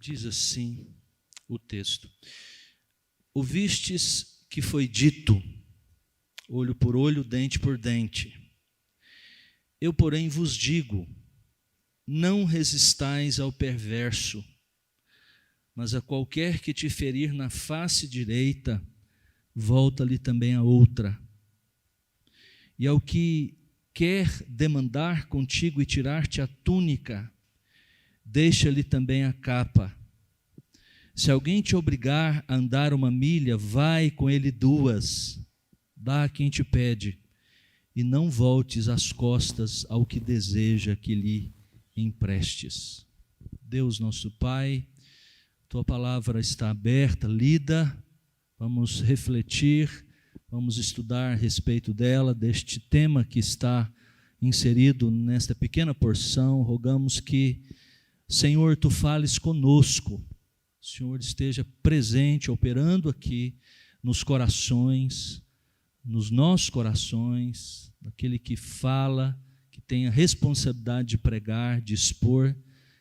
Diz assim o texto: ouvistes que foi dito, olho por olho, dente por dente. Eu, porém, vos digo, não resistais ao perverso, mas a qualquer que te ferir na face direita, volta-lhe também a outra. E ao que quer demandar contigo e tirar-te a túnica, deixa-lhe também a capa. Se alguém te obrigar a andar 1 milha, vai com ele 2, dá a quem te pede, e não voltes as costas ao que deseja que lhe emprestes. Deus nosso Pai, tua palavra está aberta, lida, vamos refletir, vamos estudar a respeito dela, deste tema que está inserido nesta pequena porção. Rogamos que, Senhor, tu fales conosco, o Senhor esteja presente, operando aqui nos corações, nos nossos corações, daquele que fala, que tem a responsabilidade de pregar, de expor,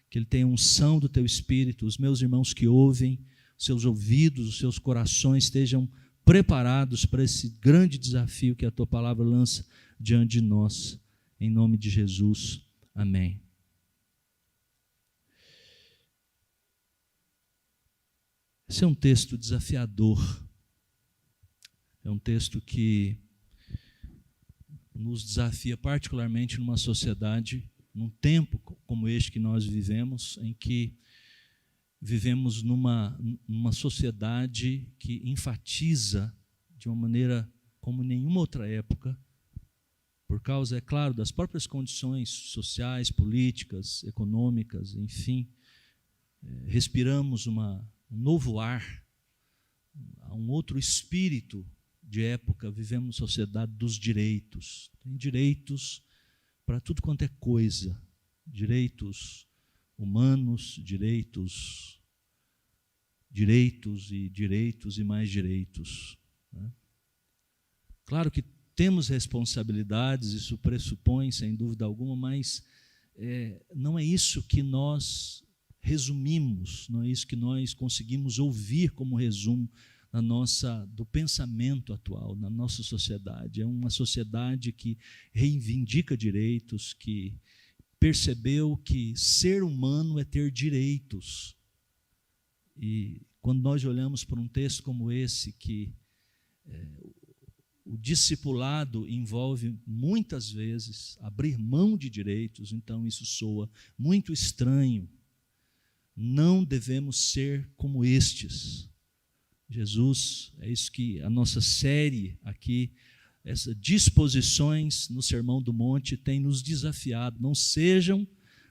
que ele tenha a unção do teu Espírito, os meus irmãos que ouvem, os seus ouvidos, os seus corações estejam preparados para esse grande desafio que a tua palavra lança diante de nós, em nome de Jesus, amém. Esse é um texto desafiador, é um texto que nos desafia particularmente numa sociedade, num tempo como este que nós vivemos, em que vivemos numa sociedade que enfatiza de uma maneira como nenhuma outra época, por causa, é claro, das próprias condições sociais, políticas, econômicas, enfim, respiramos um novo ar, um outro espírito de época, vivemos uma sociedade dos direitos. Tem direitos para tudo quanto é coisa, direitos humanos, direitos e mais direitos, né? Claro que temos responsabilidades, isso pressupõe, sem dúvida alguma, mas não é isso que nós resumimos, não é isso que nós conseguimos ouvir como resumo do pensamento atual, na nossa sociedade. É uma sociedade que reivindica direitos, que percebeu que ser humano é ter direitos. E quando nós olhamos para um texto como esse, que o discipulado envolve muitas vezes abrir mão de direitos, então isso soa muito estranho. Não devemos ser como estes. Jesus, é isso que a nossa série aqui, essas disposições no Sermão do Monte tem nos desafiado. Não sejam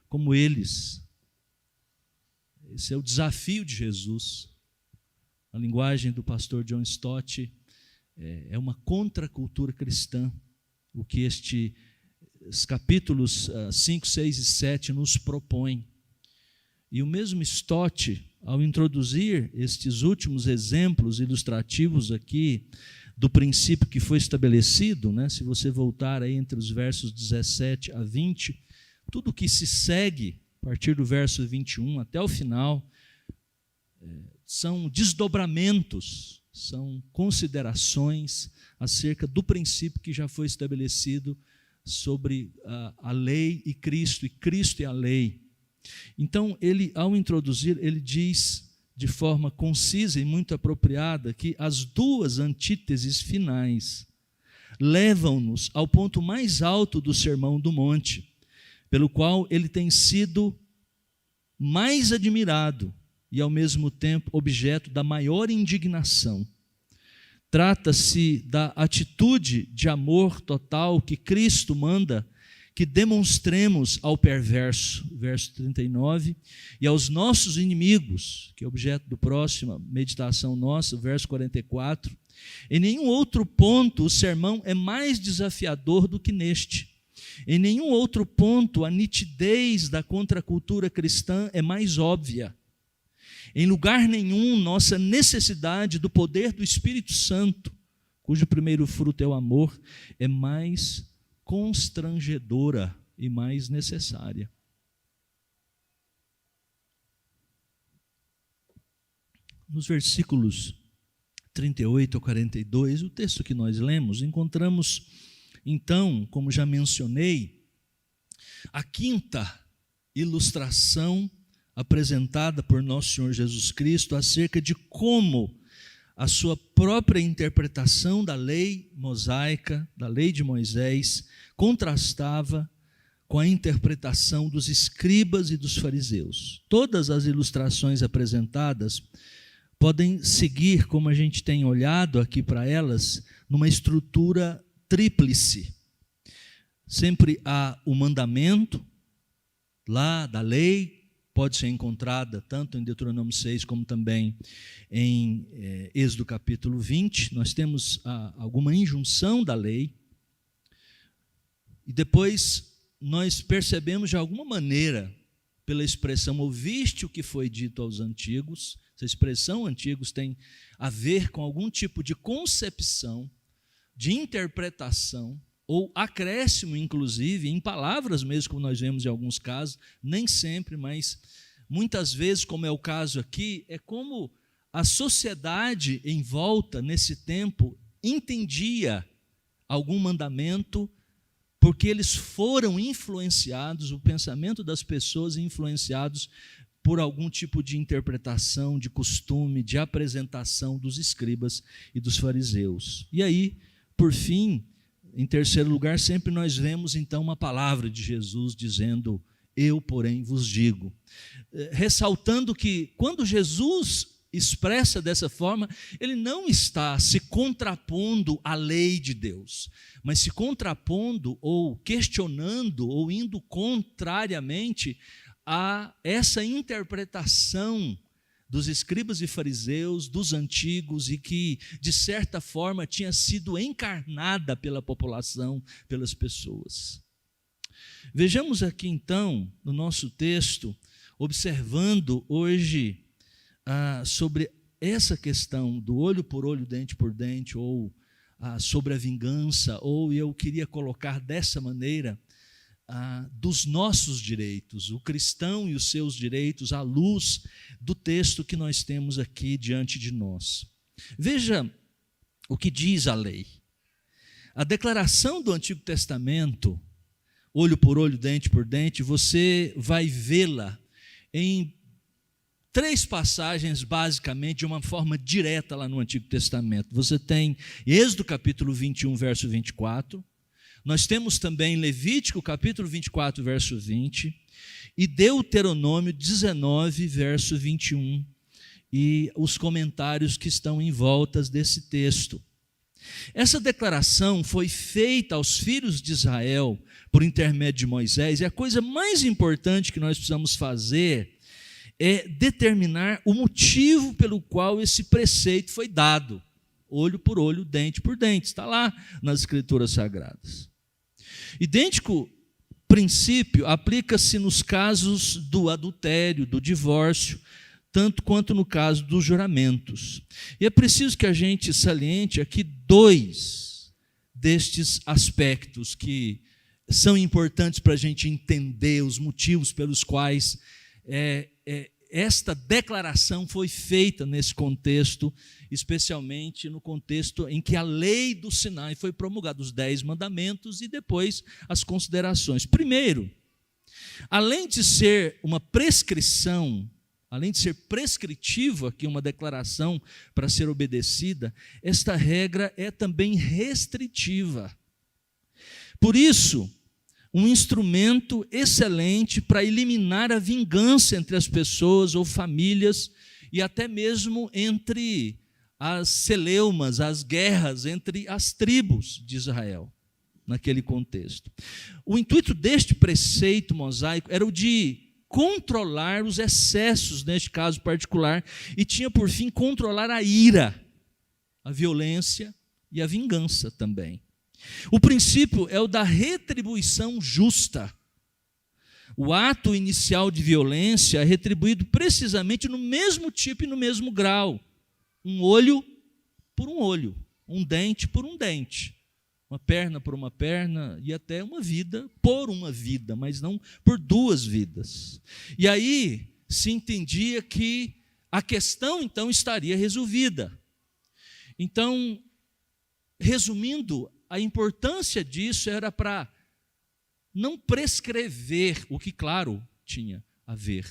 como eles. Esse é o desafio de Jesus. A linguagem do pastor John Stott é uma contracultura cristã, o que estes capítulos 5, 6 e 7 nos propõem. E o mesmo Stott, ao introduzir estes últimos exemplos ilustrativos aqui do princípio que foi estabelecido, né, se você voltar aí entre os versos 17 a 20, tudo que se segue a partir do verso 21 até o final são desdobramentos, são considerações acerca do princípio que já foi estabelecido sobre a lei e Cristo é a lei. Então, ele, ao introduzir, ele diz de forma concisa e muito apropriada que as duas antíteses finais levam-nos ao ponto mais alto do Sermão do Monte, pelo qual ele tem sido mais admirado e, ao mesmo tempo, objeto da maior indignação. Trata-se da atitude de amor total que Cristo manda que demonstremos ao perverso, verso 39, e aos nossos inimigos, que é objeto do próxima meditação nossa, verso 44. Em nenhum outro ponto o sermão é mais desafiador do que neste. Em nenhum outro ponto a nitidez da contracultura cristã é mais óbvia. Em lugar nenhum nossa necessidade do poder do Espírito Santo, cujo primeiro fruto é o amor, é mais constrangedora e mais necessária. nos versículos 38 a 42, o texto que nós lemos, encontramos, então, como já mencionei, a quinta ilustração apresentada por nosso Senhor Jesus Cristo acerca de como a sua própria interpretação da lei mosaica, da lei de Moisés, contrastava com a interpretação dos escribas e dos fariseus. Todas as ilustrações apresentadas podem seguir, como a gente tem olhado aqui para elas, numa estrutura tríplice. Sempre há o mandamento lá da lei, pode ser encontrada tanto em Deuteronômio 6 como também em Êxodo capítulo 20. Nós temos alguma injunção da lei. E depois nós percebemos de alguma maneira, pela expressão ouviste o que foi dito aos antigos, essa expressão antigos tem a ver com algum tipo de concepção, de interpretação, ou acréscimo, inclusive, em palavras mesmo, como nós vemos em alguns casos, nem sempre, mas muitas vezes, como é o caso aqui, é como a sociedade em volta, nesse tempo, entendia algum mandamento, porque eles foram influenciados, o pensamento das pessoas influenciados por algum tipo de interpretação, de costume, de apresentação dos escribas e dos fariseus. E aí, por fim, em terceiro lugar, sempre nós vemos então uma palavra de Jesus dizendo, eu, porém, vos digo. Ressaltando que quando Jesus expressa dessa forma, ele não está se contrapondo à lei de Deus, mas se contrapondo ou questionando ou indo contrariamente a essa interpretação dos escribas e fariseus, dos antigos, e que, de certa forma, tinha sido encarnada pela população, pelas pessoas. Vejamos aqui, então, no nosso texto, observando hoje sobre essa questão do olho por olho, dente por dente, ou sobre a vingança, ou eu queria colocar dessa maneira, dos nossos direitos, o cristão e os seus direitos, à luz do texto que nós temos aqui diante de nós. Veja o que diz a lei. A declaração do Antigo Testamento, olho por olho, dente por dente, você vai vê-la em 3 passagens, basicamente, de uma forma direta lá no Antigo Testamento. Você tem Êxodo capítulo 21, verso 24, nós temos também Levítico capítulo 24, verso 20, e Deuteronômio 19, verso 21, e os comentários que estão em volta desse texto. Essa declaração foi feita aos filhos de Israel por intermédio de Moisés, e a coisa mais importante que nós precisamos fazer é determinar o motivo pelo qual esse preceito foi dado. Olho por olho, dente por dente, está lá nas Escrituras Sagradas. Idêntico princípio aplica-se nos casos do adultério, do divórcio, tanto quanto no caso dos juramentos. E é preciso que a gente saliente aqui 2 destes aspectos que são importantes para a gente entender os motivos pelos quais esta declaração foi feita nesse contexto, especialmente no contexto em que a lei do Sinai foi promulgada, os 10 mandamentos e depois as considerações. Primeiro, além de ser uma prescrição, além de ser prescritivo aqui uma declaração para ser obedecida, esta regra é também restritiva. Por isso, um instrumento excelente para eliminar a vingança entre as pessoas ou famílias e até mesmo entre as celeumas, as guerras entre as tribos de Israel, naquele contexto. O intuito deste preceito mosaico era o de controlar os excessos, neste caso particular, e tinha por fim controlar a ira, a violência e a vingança também. O princípio é o da retribuição justa. O ato inicial de violência é retribuído precisamente no mesmo tipo e no mesmo grau. Um olho por um olho, um dente por um dente, uma perna por uma perna e até uma vida por uma vida, mas não por 2 vidas. E aí se entendia que a questão então estaria resolvida. Então, resumindo, a importância disso era para não prescrever o que, claro, tinha a ver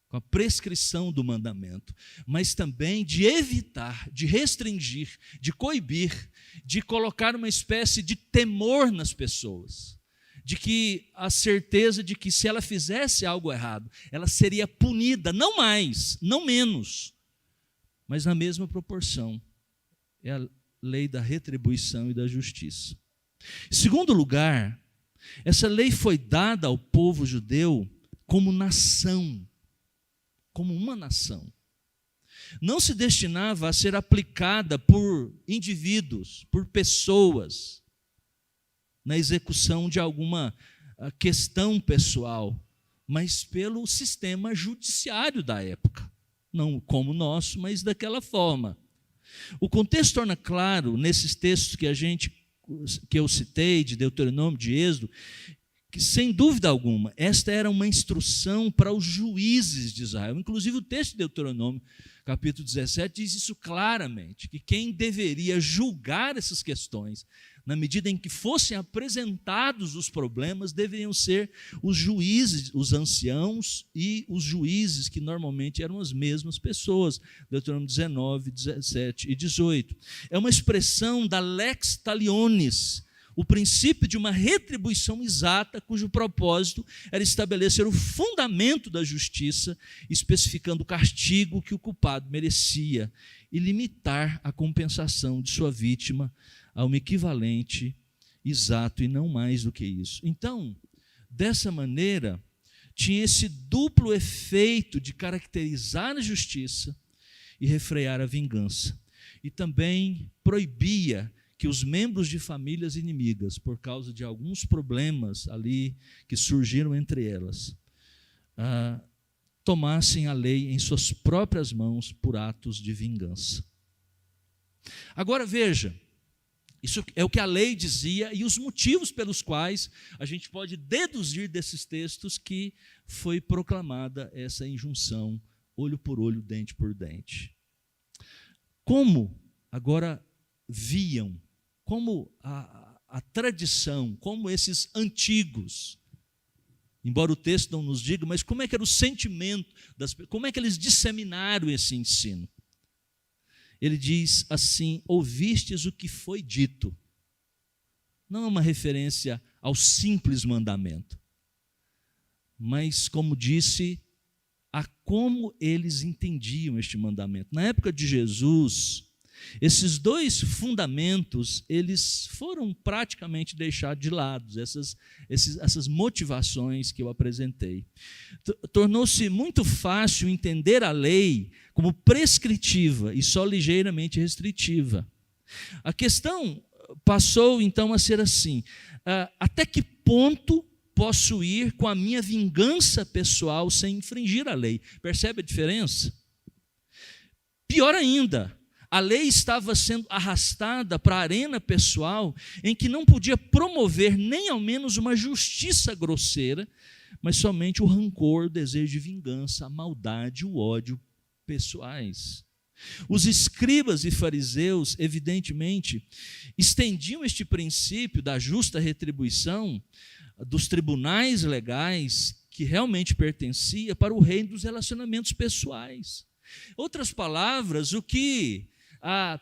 com a prescrição do mandamento, mas também de evitar, de restringir, de coibir, de colocar uma espécie de temor nas pessoas, de que a certeza de que se ela fizesse algo errado, ela seria punida, não mais, não menos, mas na mesma proporção. É a lei da retribuição e da justiça. Em segundo lugar, essa lei foi dada ao povo judeu como nação, como uma nação. Não se destinava a ser aplicada por indivíduos, por pessoas, na execução de alguma questão pessoal, mas pelo sistema judiciário da época. Não como o nosso, mas daquela forma. O contexto torna claro, nesses textos que eu citei, de Deuteronômio, de Êxodo, que, sem dúvida alguma, esta era uma instrução para os juízes de Israel. Inclusive, o texto de Deuteronômio, capítulo 17, diz isso claramente, que quem deveria julgar essas questões, na medida em que fossem apresentados os problemas, deveriam ser os juízes, os anciãos e os juízes, que normalmente eram as mesmas pessoas. Deuteronômio 19, 17 e 18. É uma expressão da lex talionis, o princípio de uma retribuição exata, cujo propósito era estabelecer o fundamento da justiça, especificando o castigo que o culpado merecia e limitar a compensação de sua vítima a um equivalente exato e não mais do que isso. Então, dessa maneira, tinha esse duplo efeito de caracterizar a justiça e refrear a vingança. E também proibia que os membros de famílias inimigas, por causa de alguns problemas ali que surgiram entre elas, tomassem a lei em suas próprias mãos por atos de vingança. Agora veja, isso é o que a lei dizia e os motivos pelos quais a gente pode deduzir desses textos que foi proclamada essa injunção, olho por olho, dente por dente. Como agora viam, como a tradição, como esses antigos, embora o texto não nos diga, mas como é que era o sentimento, como é que eles disseminaram esse ensino? Ele diz assim: ouvistes o que foi dito. Não é uma referência ao simples mandamento, mas, como disse, a como eles entendiam este mandamento. Na época de Jesus, esses dois fundamentos, eles foram praticamente deixados de lado, essas motivações que eu apresentei. Tornou-se muito fácil entender a lei como prescritiva e só ligeiramente restritiva. A questão passou então a ser assim: até que ponto posso ir com a minha vingança pessoal sem infringir a lei? Percebe a diferença? Pior ainda, a lei estava sendo arrastada para a arena pessoal, em que não podia promover nem ao menos uma justiça grosseira, mas somente o rancor, o desejo de vingança, a maldade, o ódio pessoais. Os escribas e fariseus, evidentemente, estendiam este princípio da justa retribuição dos tribunais legais, que realmente pertencia, para o reino dos relacionamentos pessoais. Outras palavras, o que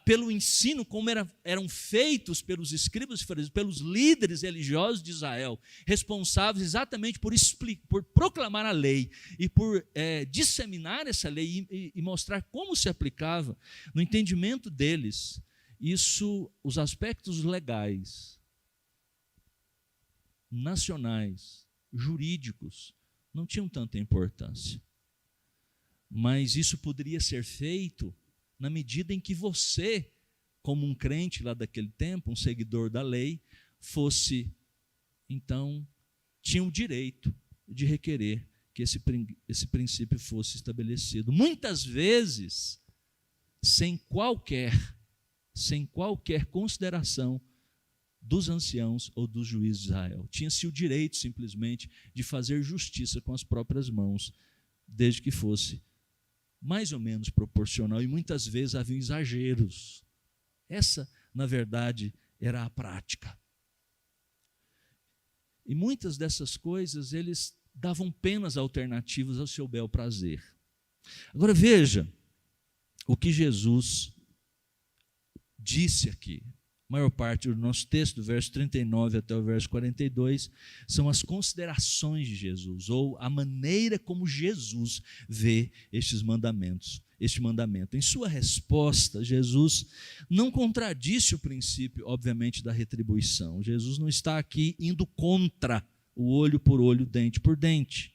pelo ensino, como eram feitos pelos escribas e fariseus, pelos líderes religiosos de Israel, responsáveis exatamente por proclamar a lei e por disseminar essa lei e mostrar como se aplicava, no entendimento deles, os aspectos legais, nacionais, jurídicos, não tinham tanta importância. Mas isso poderia ser feito na medida em que você, como um crente lá daquele tempo, um seguidor da lei, tinha o direito de requerer que esse princípio fosse estabelecido. Muitas vezes, sem qualquer consideração dos anciãos ou dos juízes de Israel. Tinha-se o direito, simplesmente, de fazer justiça com as próprias mãos, desde que fosse mais ou menos proporcional, e muitas vezes havia exageros. Essa, na verdade, era a prática. E muitas dessas coisas, eles davam penas alternativas ao seu bel prazer. Agora veja o que Jesus disse aqui. A maior parte do nosso texto, do verso 39 até o verso 42, são as considerações de Jesus, ou a maneira como Jesus vê estes mandamentos, este mandamento. Em sua resposta, Jesus não contradisse o princípio, obviamente, da retribuição. Jesus não está aqui indo contra o olho por olho, dente por dente.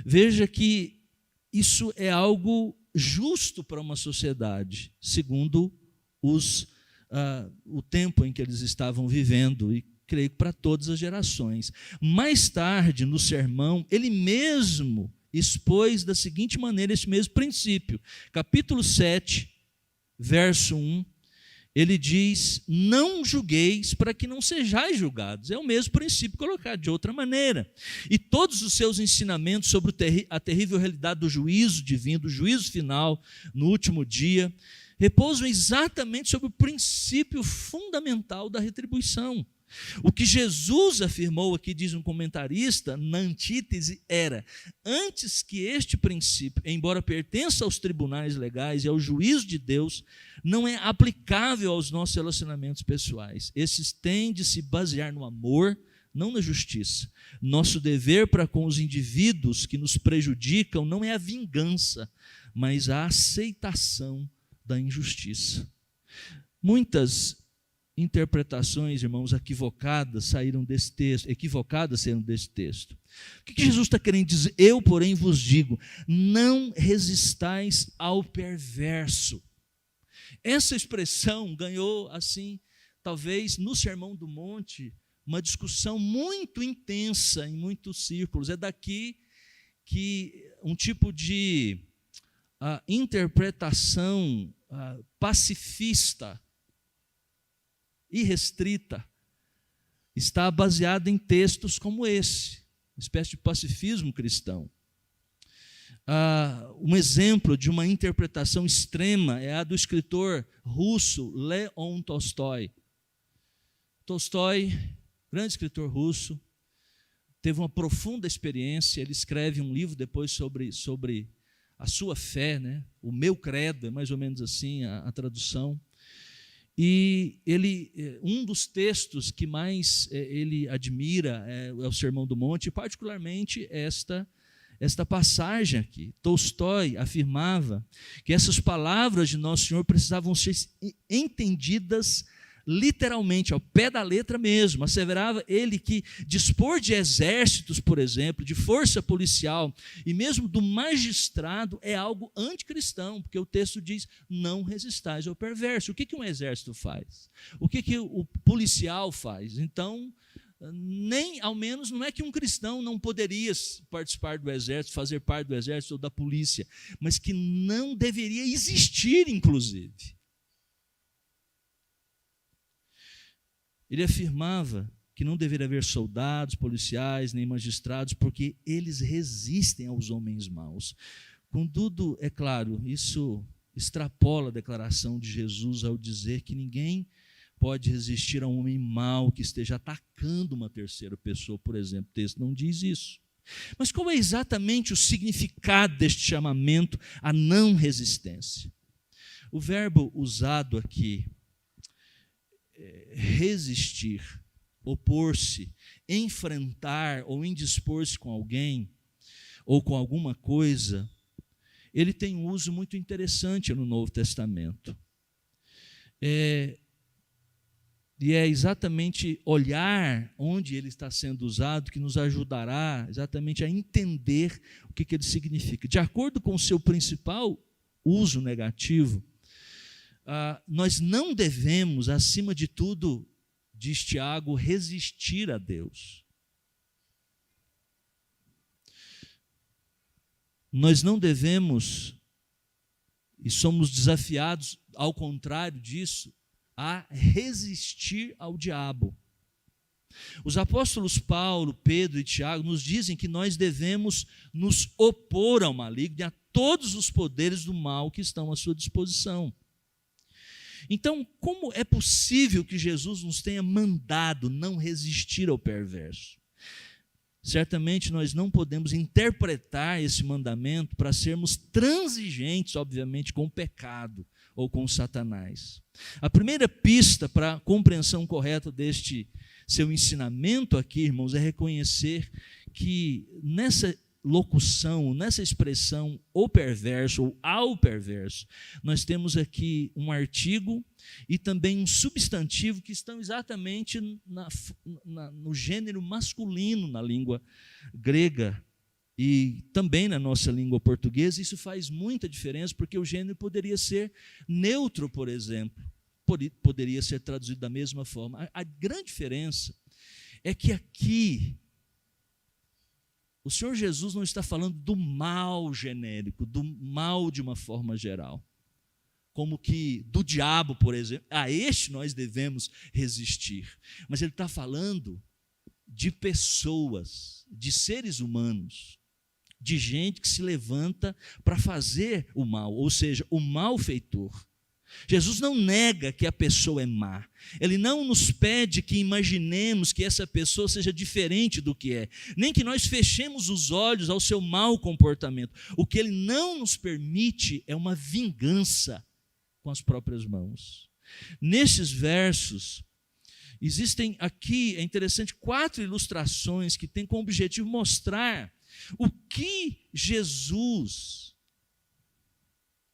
Veja que isso é algo justo para uma sociedade, segundo o tempo em que eles estavam vivendo, e creio que para todas as gerações. Mais tarde, no sermão, ele mesmo expôs da seguinte maneira esse mesmo princípio. Capítulo 7, verso 1, ele diz: não julgueis para que não sejais julgados. É o mesmo princípio colocado de outra maneira. E todos os seus ensinamentos sobre a terrível realidade do juízo divino, do juízo final, no último dia, repousam exatamente sobre o princípio fundamental da retribuição. O que Jesus afirmou aqui, diz um comentarista, na antítese, era: antes que este princípio, embora pertença aos tribunais legais e ao juízo de Deus, não é aplicável aos nossos relacionamentos pessoais. Esses têm de se basear no amor, não na justiça. Nosso dever para com os indivíduos que nos prejudicam não é a vingança, mas a aceitação da injustiça. Muitas interpretações, irmãos, equivocadas saíram desse texto. O que Jesus está querendo dizer? Eu, porém, vos digo, não resistais ao perverso. Essa expressão ganhou, assim, talvez no Sermão do Monte, uma discussão muito intensa em muitos círculos. É daqui que um tipo de interpretação pacifista, irrestrita, está baseada em textos como esse, uma espécie de pacifismo cristão. Um exemplo de uma interpretação extrema é a do escritor russo Leon Tolstói. Tolstói, grande escritor russo, teve uma profunda experiência. Ele escreve um livro depois sobre a sua fé, né? O meu credo, é mais ou menos assim a tradução. E um dos textos que mais ele admira é o Sermão do Monte, e particularmente esta passagem aqui. Tolstói afirmava que essas palavras de Nosso Senhor precisavam ser entendidas literalmente, ao pé da letra mesmo. Asseverava ele que dispor de exércitos, por exemplo, de força policial e mesmo do magistrado é algo anticristão, porque o texto diz: não resistais ao perverso. O que um exército faz? O que o policial faz? Então, nem, ao menos, não é que um cristão não poderia participar do exército, fazer parte do exército ou da polícia, mas que não deveria existir, inclusive. Ele afirmava que não deveria haver soldados, policiais, nem magistrados, porque eles resistem aos homens maus. Contudo, é claro, isso extrapola a declaração de Jesus ao dizer que ninguém pode resistir a um homem mau que esteja atacando uma terceira pessoa, por exemplo. O texto não diz isso. Mas qual é exatamente o significado deste chamamento à não resistência? O verbo usado aqui, resistir, opor-se, enfrentar ou indispor-se com alguém ou com alguma coisa, ele tem um uso muito interessante no Novo Testamento. E é exatamente olhar onde ele está sendo usado que nos ajudará exatamente a entender o que ele significa. De acordo com o seu principal uso negativo, nós não devemos, acima de tudo, diz Tiago, resistir a Deus. Nós não devemos, e somos desafiados, ao contrário disso, a resistir ao diabo. Os apóstolos Paulo, Pedro e Tiago nos dizem que nós devemos nos opor ao maligno e a todos os poderes do mal que estão à sua disposição. Então, como é possível que Jesus nos tenha mandado não resistir ao perverso? Certamente nós não podemos interpretar esse mandamento para sermos transigentes, obviamente, com o pecado ou com Satanás. A primeira pista para a compreensão correta deste seu ensinamento aqui, irmãos, é reconhecer que nessa locução, nessa expressão o perverso ou ao perverso, nós temos aqui um artigo e também um substantivo que estão exatamente no gênero masculino na língua grega e também na nossa língua portuguesa. Isso faz muita diferença, porque o gênero poderia ser neutro, por exemplo, poderia ser traduzido da mesma forma. A grande diferença é que aqui o Senhor Jesus não está falando do mal genérico, do mal de uma forma geral, como que do diabo, por exemplo, a este nós devemos resistir. Mas ele está falando de pessoas, de seres humanos, de gente que se levanta para fazer o mal, ou seja, o malfeitor. Jesus não nega que a pessoa é má. Ele não nos pede que imaginemos que essa pessoa seja diferente do que é, nem que nós fechemos os olhos ao seu mau comportamento. O que ele não nos permite é uma vingança com as próprias mãos. Nesses versos, existem aqui, é interessante, 4 ilustrações que têm como objetivo mostrar o que Jesus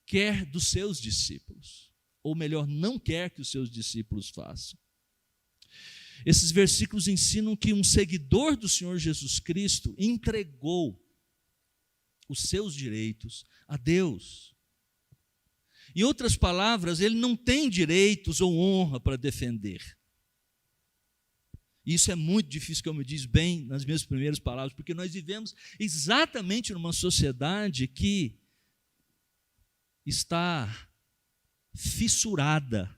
quer dos seus discípulos, ou melhor, não quer que os seus discípulos façam. Esses versículos ensinam que um seguidor do Senhor Jesus Cristo entregou os seus direitos a Deus. Em outras palavras, ele não tem direitos ou honra para defender. Isso é muito difícil, como eu disse bem nas minhas primeiras palavras, porque nós vivemos exatamente numa sociedade que está fissurada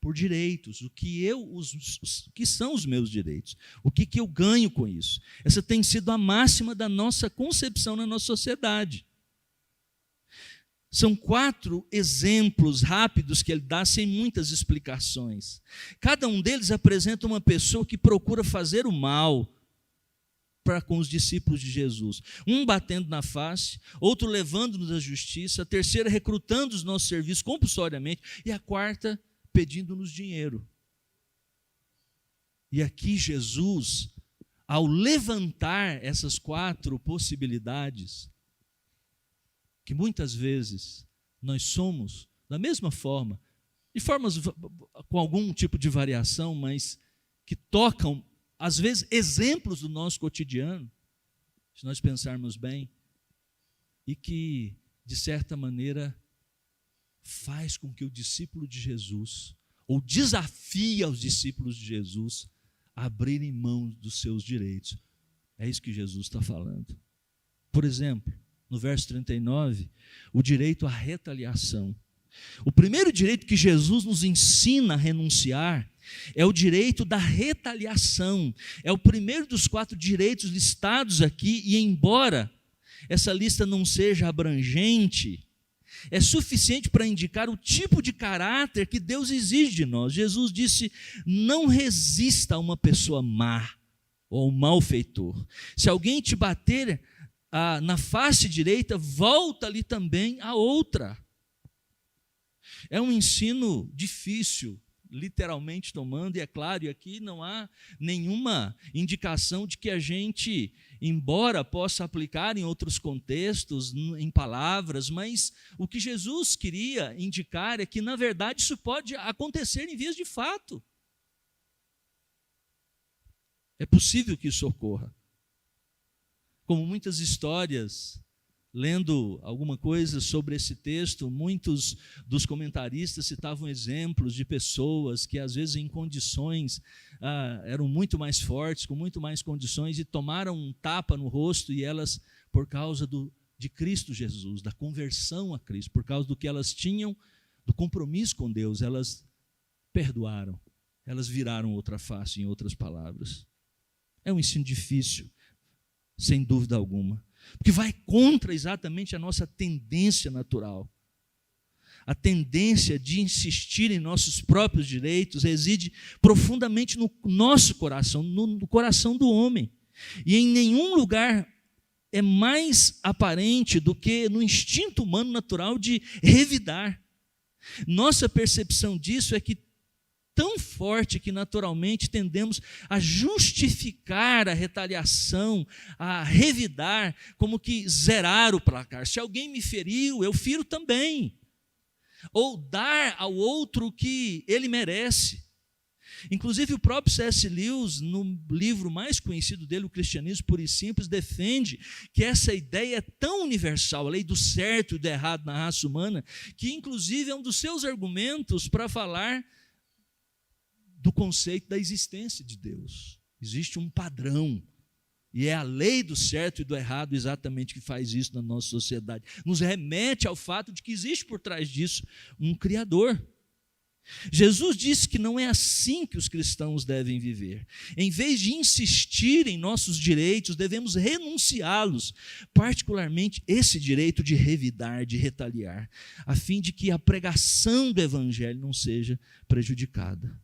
por direitos, o que são os meus direitos, o que eu ganho com isso. Essa tem sido a máxima da nossa concepção na nossa sociedade. São 4 exemplos rápidos que ele dá, sem muitas explicações. Cada um deles apresenta uma pessoa que procura fazer o mal para com os discípulos de Jesus. Um batendo na face, outro levando-nos à justiça, a terceira recrutando os nossos serviços compulsoriamente, e a quarta pedindo-nos dinheiro. E aqui Jesus, ao levantar essas 4 possibilidades, que muitas vezes nós somos da mesma forma, de formas com algum tipo de variação, mas que tocam, às vezes, exemplos do nosso cotidiano, se nós pensarmos bem, e que, de certa maneira, faz com que o discípulo de Jesus, ou desafia os discípulos de Jesus a abrirem mão dos seus direitos. É isso que Jesus está falando. Por exemplo, no verso 39, o direito à retaliação. O primeiro direito que Jesus nos ensina a renunciar é o direito da retaliação. É o primeiro dos 4 direitos listados aqui, e embora essa lista não seja abrangente, é suficiente para indicar o tipo de caráter que Deus exige de nós. Jesus disse: não resista a uma pessoa má ou um malfeitor. Se alguém te bater na face direita, volta-lhe também a outra. É um ensino difícil, literalmente tomando, e é claro, e aqui não há nenhuma indicação de que a gente, embora possa aplicar em outros contextos, em palavras, mas o que Jesus queria indicar é que, na verdade, isso pode acontecer em vias de fato. É possível que isso ocorra. Como muitas histórias, lendo alguma coisa sobre esse texto, muitos dos comentaristas citavam exemplos de pessoas que, às vezes, em condições, eram muito mais fortes, com muito mais condições, e tomaram um tapa no rosto, e elas, por causa de Cristo Jesus, da conversão a Cristo, por causa do que elas tinham, do compromisso com Deus, elas perdoaram, elas viraram outra face, em outras palavras. É um ensino difícil, sem dúvida alguma. porque vai contra exatamente a nossa tendência natural. A tendência de insistir em nossos próprios direitos reside profundamente no nosso coração, no coração do homem. E em nenhum lugar é mais aparente do que no instinto humano natural de revidar. Nossa percepção disso é que tão forte que naturalmente tendemos a justificar a retaliação, a revidar, como que zerar o placar. Se alguém me feriu, eu firo também. Ou dar ao outro o que ele merece. Inclusive o próprio C.S. Lewis, no livro mais conhecido dele, O Cristianismo Puro e Simples, defende que essa ideia é tão universal, a lei do certo e do errado na raça humana, que inclusive é um dos seus argumentos para falar do conceito da existência de Deus. Existe um padrão, e é a lei do certo e do errado exatamente que faz isso na nossa sociedade. Nos remete ao fato de que existe por trás disso um Criador. Jesus disse que não é assim que os cristãos devem viver. Em vez de insistir em nossos direitos, devemos renunciá-los, particularmente esse direito de revidar, de retaliar, a fim de que a pregação do Evangelho não seja prejudicada.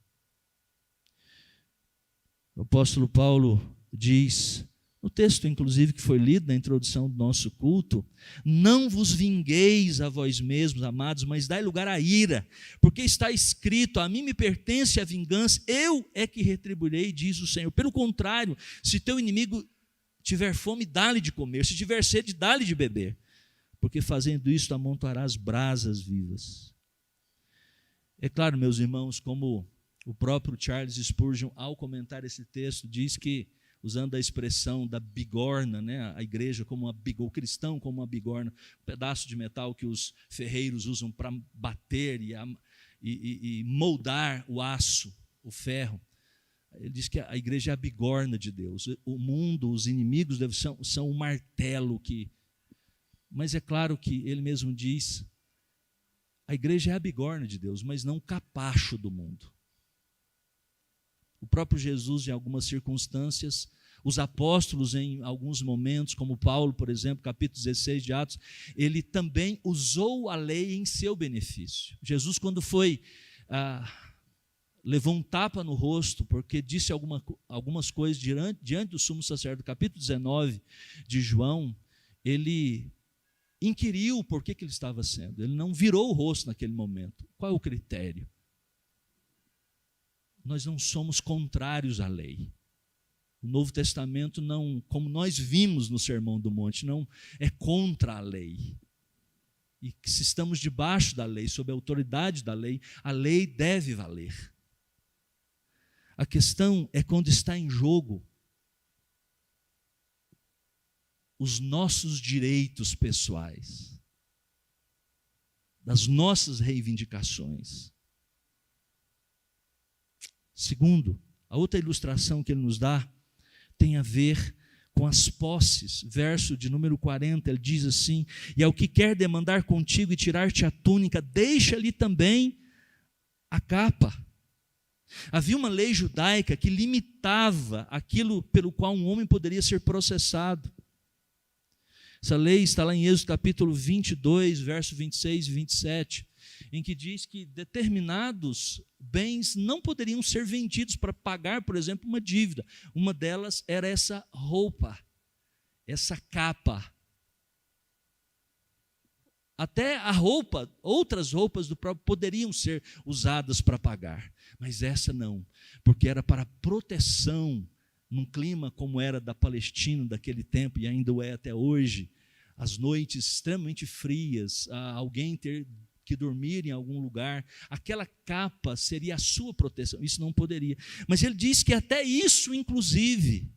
O apóstolo Paulo diz, no texto inclusive que foi lido na introdução do nosso culto, não vos vingueis a vós mesmos, amados, mas dai lugar à ira, porque está escrito, a mim me pertence a vingança, eu é que retribuirei, diz o Senhor. Pelo contrário, se teu inimigo tiver fome, dá-lhe de comer, se tiver sede, dá-lhe de beber, porque fazendo isso amontoarás brasas vivas. É claro, meus irmãos, como o próprio Charles Spurgeon, ao comentar esse texto, diz que, usando a expressão da bigorna, né, a igreja como o cristão como uma bigorna, um pedaço de metal que os ferreiros usam para bater e moldar o aço, o ferro. Ele diz que a igreja é a bigorna de Deus. O mundo, os inimigos são o martelo que... Mas é claro que ele mesmo diz, a igreja é a bigorna de Deus, mas não o capacho do mundo. O próprio Jesus, em algumas circunstâncias, os apóstolos, em alguns momentos, como Paulo, por exemplo, capítulo 16 de Atos, ele também usou a lei em seu benefício. Jesus, quando levou um tapa no rosto, porque disse algumas coisas diante do sumo sacerdote, capítulo 19 de João, ele inquiriu por que ele estava sendo. Ele não virou o rosto naquele momento. Qual é o critério? Nós não somos contrários à lei. O Novo Testamento não, como nós vimos no Sermão do Monte, não é contra a lei. E que se estamos debaixo da lei, sob a autoridade da lei, a lei deve valer. A questão é quando está em jogo os nossos direitos pessoais, das nossas reivindicações. Segundo, a outra ilustração que ele nos dá tem a ver com as posses. Verso de número 40, ele diz assim, e ao que quer demandar contigo e tirar-te a túnica, deixa-lhe também a capa. Havia uma lei judaica que limitava aquilo pelo qual um homem poderia ser processado. Essa lei está lá em Êxodo capítulo 22, verso 26 e 27, em que diz que determinados bens não poderiam ser vendidos para pagar, por exemplo, uma dívida. Uma delas era essa roupa, essa capa. Até a roupa, outras roupas do próprio poderiam ser usadas para pagar, mas essa não, porque era para proteção, num clima como era da Palestina daquele tempo, e ainda o é até hoje, as noites extremamente frias, alguém ter que dormir em algum lugar, aquela capa seria a sua proteção, isso não poderia. Mas ele diz que até isso, inclusive,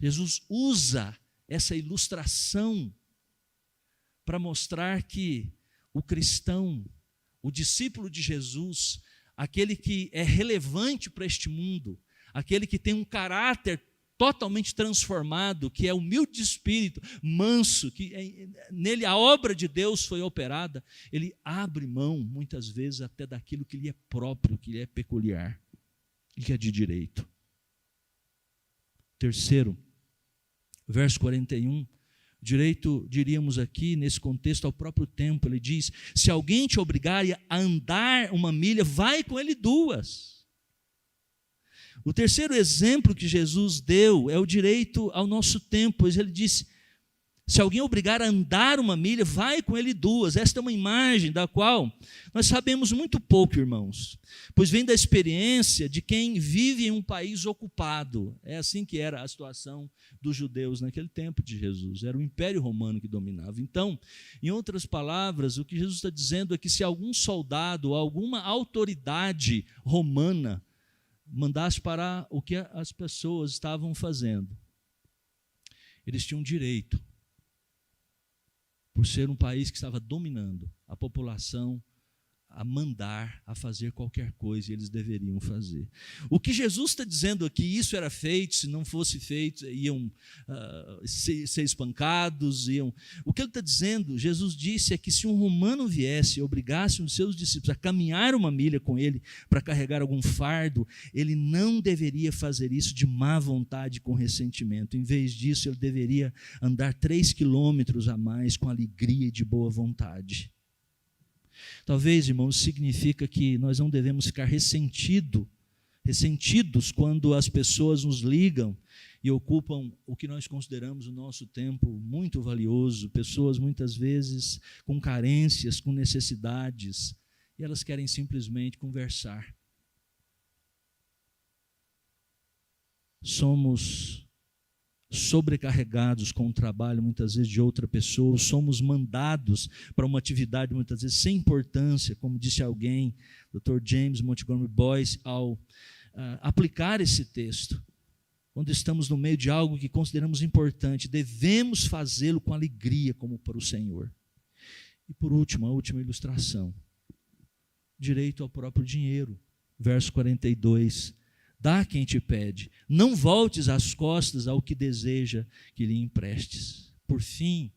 Jesus usa essa ilustração para mostrar que o cristão, o discípulo de Jesus, aquele que é relevante para este mundo, aquele que tem um caráter totalmente transformado, que é humilde de espírito, manso, que nele a obra de Deus foi operada, ele abre mão, muitas vezes, até daquilo que lhe é próprio, que lhe é peculiar, e que é de direito. Terceiro, verso 41. Direito, diríamos aqui, nesse contexto, ao próprio tempo. Ele diz: se alguém te obrigar a andar 1 milha, vai com ele 2. O terceiro exemplo que Jesus deu é o direito ao nosso tempo, pois ele disse: se alguém obrigar a andar 1 milha, vai com ele 2. Esta é uma imagem da qual nós sabemos muito pouco, irmãos, pois vem da experiência de quem vive em um país ocupado. É assim que era a situação dos judeus naquele tempo de Jesus. Era o Império Romano que dominava. Então, em outras palavras, o que Jesus está dizendo é que se algum soldado, alguma autoridade romana mandasse parar o que as pessoas estavam fazendo, eles tinham direito, por ser um país que estava dominando a população, a mandar, a fazer qualquer coisa, e eles deveriam fazer. O que Jesus está dizendo aqui, isso era feito, se não fosse feito, iam ser espancados, O que ele está dizendo, Jesus disse, é que se um romano viesse e obrigasse um de seus discípulos a caminhar 1 milha com ele para carregar algum fardo, ele não deveria fazer isso de má vontade, com ressentimento. Em vez disso, ele deveria andar 3 quilômetros a mais com alegria e de boa vontade. Talvez, irmãos, significa que nós não devemos ficar ressentidos quando as pessoas nos ligam e ocupam o que nós consideramos o nosso tempo muito valioso, pessoas muitas vezes com carências, com necessidades, e elas querem simplesmente conversar. Somos sobrecarregados com o trabalho, muitas vezes, de outra pessoa, somos mandados para uma atividade, muitas vezes, sem importância, como disse alguém, Dr. James Montgomery Boyce, ao aplicar esse texto. Quando estamos no meio de algo que consideramos importante, devemos fazê-lo com alegria, como para o Senhor. E por último, a última ilustração, direito ao próprio dinheiro, verso 42, dá quem te pede, não voltes as costas ao que deseja que lhe emprestes. Por fim,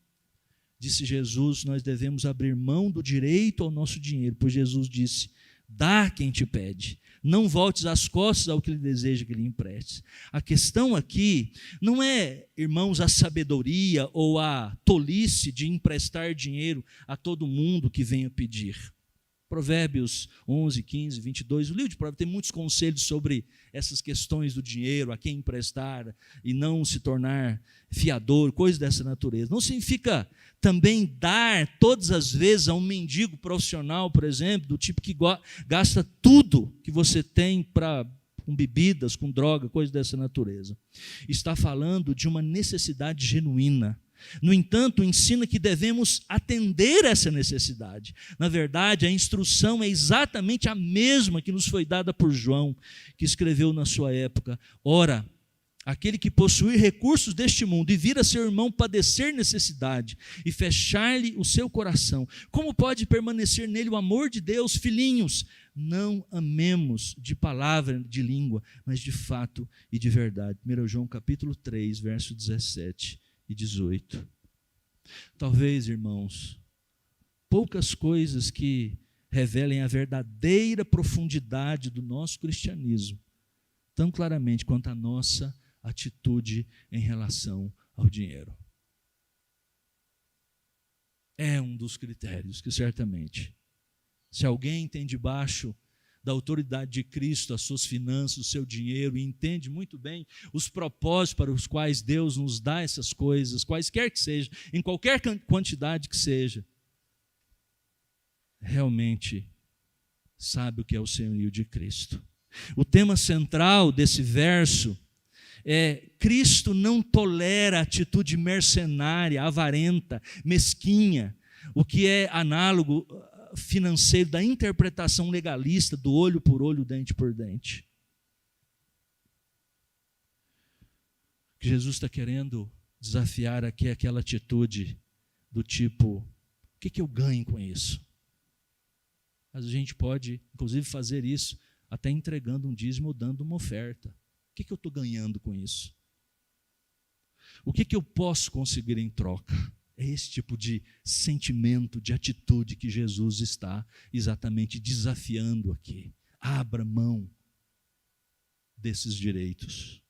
disse Jesus, nós devemos abrir mão do direito ao nosso dinheiro, pois Jesus disse, dá quem te pede, não voltes as costas ao que lhe deseja que lhe emprestes. A questão aqui não é, irmãos, a sabedoria ou a tolice de emprestar dinheiro a todo mundo que venha pedir. Provérbios 11, 15, 22, o livro de Provérbios tem muitos conselhos sobre essas questões do dinheiro, a quem emprestar e não se tornar fiador, coisas dessa natureza. Não significa também dar todas as vezes a um mendigo profissional, por exemplo, do tipo que gasta tudo que você tem com bebidas, com droga, coisas dessa natureza. Está falando de uma necessidade genuína. No entanto, ensina que devemos atender essa necessidade. Na verdade, a instrução é exatamente a mesma que nos foi dada por João, que escreveu na sua época. Ora, aquele que possuir recursos deste mundo e vir a seu irmão padecer necessidade e fechar-lhe o seu coração, como pode permanecer nele o amor de Deus? Filhinhos, não amemos de palavra, de língua, mas de fato e de verdade. 1 João capítulo 3, verso 17 e 18. Talvez, irmãos, poucas coisas que revelem a verdadeira profundidade do nosso cristianismo, tão claramente quanto a nossa atitude em relação ao dinheiro. É um dos critérios que certamente, se alguém tem debaixo da autoridade de Cristo as suas finanças, o seu dinheiro, e entende muito bem os propósitos para os quais Deus nos dá essas coisas, quaisquer que seja, em qualquer quantidade que seja, realmente sabe o que é o senhorio de Cristo. O tema central desse verso é: Cristo não tolera a atitude mercenária, avarenta, mesquinha, o que é análogo financeiro da interpretação legalista do olho por olho, dente por dente. O que Jesus está querendo desafiar aqui é aquela atitude do tipo: o que eu ganho com isso? Mas a gente pode, inclusive, fazer isso até entregando um dízimo ou dando uma oferta. O que eu estou ganhando com isso? O que eu posso conseguir em troca? É esse tipo de sentimento, de atitude que Jesus está exatamente desafiando aqui. Abra mão desses direitos.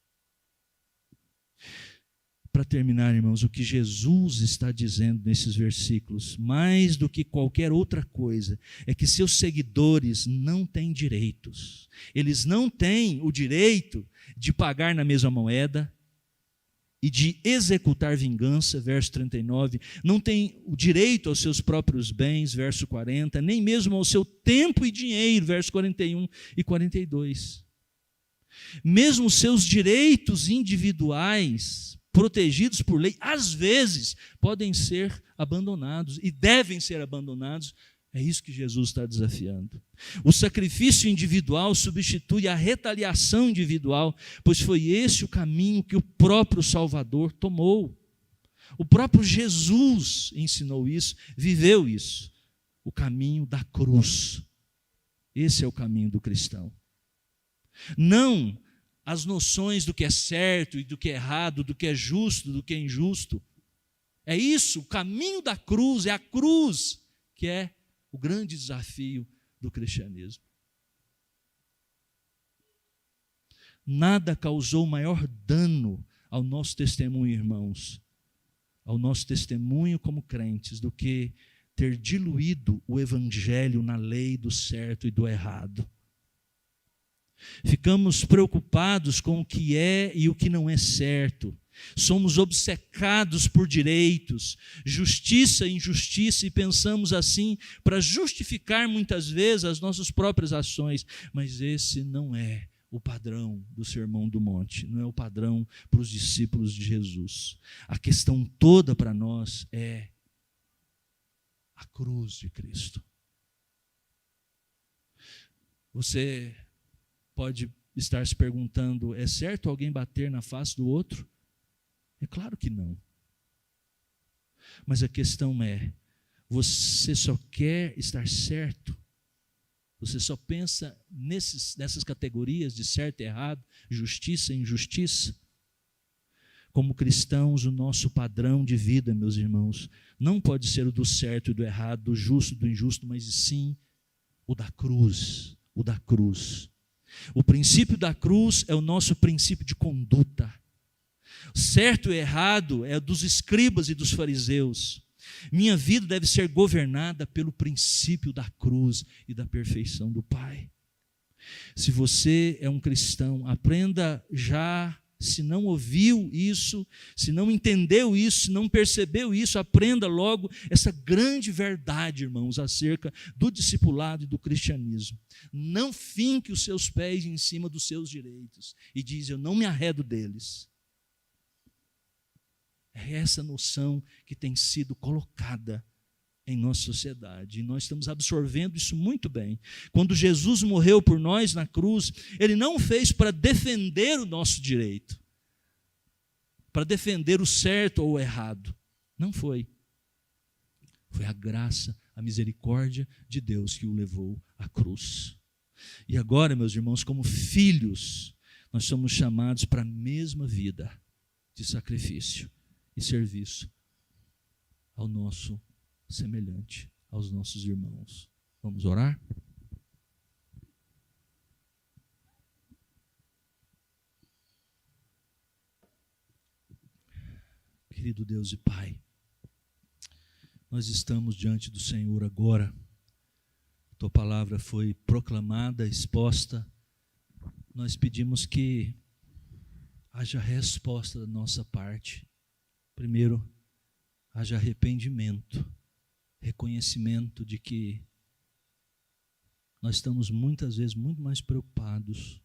para terminar, irmãos, o que Jesus está dizendo nesses versículos, mais do que qualquer outra coisa, é que seus seguidores não têm direitos. Eles não têm o direito de pagar na mesma moeda e de executar vingança, verso 39, não tem o direito aos seus próprios bens, verso 40, nem mesmo ao seu tempo e dinheiro, verso 41 e 42. Mesmo os seus direitos individuais, protegidos por lei, às vezes podem ser abandonados e devem ser abandonados. É isso que Jesus está desafiando. O sacrifício individual substitui a retaliação individual, pois foi esse o caminho que o próprio Salvador tomou. O próprio Jesus ensinou isso, viveu isso. O caminho da cruz. Esse é o caminho do cristão. Não as noções do que é certo e do que é errado, do que é justo, do que é injusto. É isso, o caminho da cruz, é a cruz que é o grande desafio do cristianismo. Nada causou maior dano ao nosso testemunho, irmãos, ao nosso testemunho como crentes, do que ter diluído o evangelho na lei do certo e do errado. Ficamos preocupados com o que é e o que não é certo. Somos obcecados por direitos, justiça e injustiça, e pensamos assim para justificar muitas vezes as nossas próprias ações. Mas esse não é o padrão do Sermão do Monte, não é o padrão para os discípulos de Jesus. A questão toda para nós é a cruz de Cristo. Você pode estar se perguntando, é certo alguém bater na face do outro? É claro que não. Mas a questão é, você só quer estar certo? Você só pensa nessas categorias de certo e errado, justiça e injustiça? Como cristãos, o nosso padrão de vida, meus irmãos, não pode ser o do certo e do errado, do justo e do injusto, mas sim o da cruz, o da cruz. O princípio da cruz é o nosso princípio de conduta. Certo e errado é dos escribas e dos fariseus. Minha vida deve ser governada pelo princípio da cruz e da perfeição do Pai. Se você é um cristão, aprenda já, se não ouviu isso, se não entendeu isso, se não percebeu isso, aprenda logo essa grande verdade, irmãos, acerca do discipulado e do cristianismo. Não finque os seus pés em cima dos seus direitos e diz, eu não me arredo deles. É essa noção que tem sido colocada em nossa sociedade, e nós estamos absorvendo isso muito bem. Quando Jesus morreu por nós na cruz, Ele não fez para defender o nosso direito, para defender o certo ou o errado. Não foi. Foi a graça, a misericórdia de Deus que o levou à cruz. E agora, meus irmãos, como filhos, nós somos chamados para a mesma vida de sacrifício e serviço ao nosso semelhante, aos nossos irmãos. Vamos orar? Querido Deus e Pai, nós estamos diante do Senhor agora. Tua palavra foi proclamada, exposta. Nós pedimos que haja resposta da nossa parte. Primeiro, haja arrependimento, reconhecimento de que nós estamos muitas vezes muito mais preocupados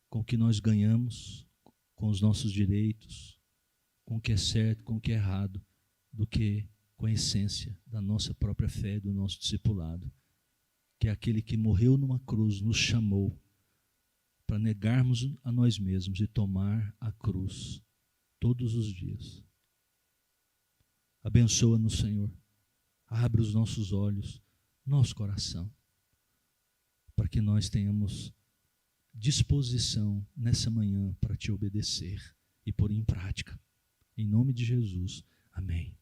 com o que nós ganhamos, com os nossos direitos, com o que é certo, com o que é errado, do que com a essência da nossa própria fé, do nosso discipulado, que é aquele que morreu numa cruz, nos chamou para negarmos a nós mesmos e tomar a cruz todos os dias. Abençoa-nos, Senhor. Abre os nossos olhos, nosso coração, para que nós tenhamos disposição nessa manhã para te obedecer e pôr em prática. Em nome de Jesus. Amém.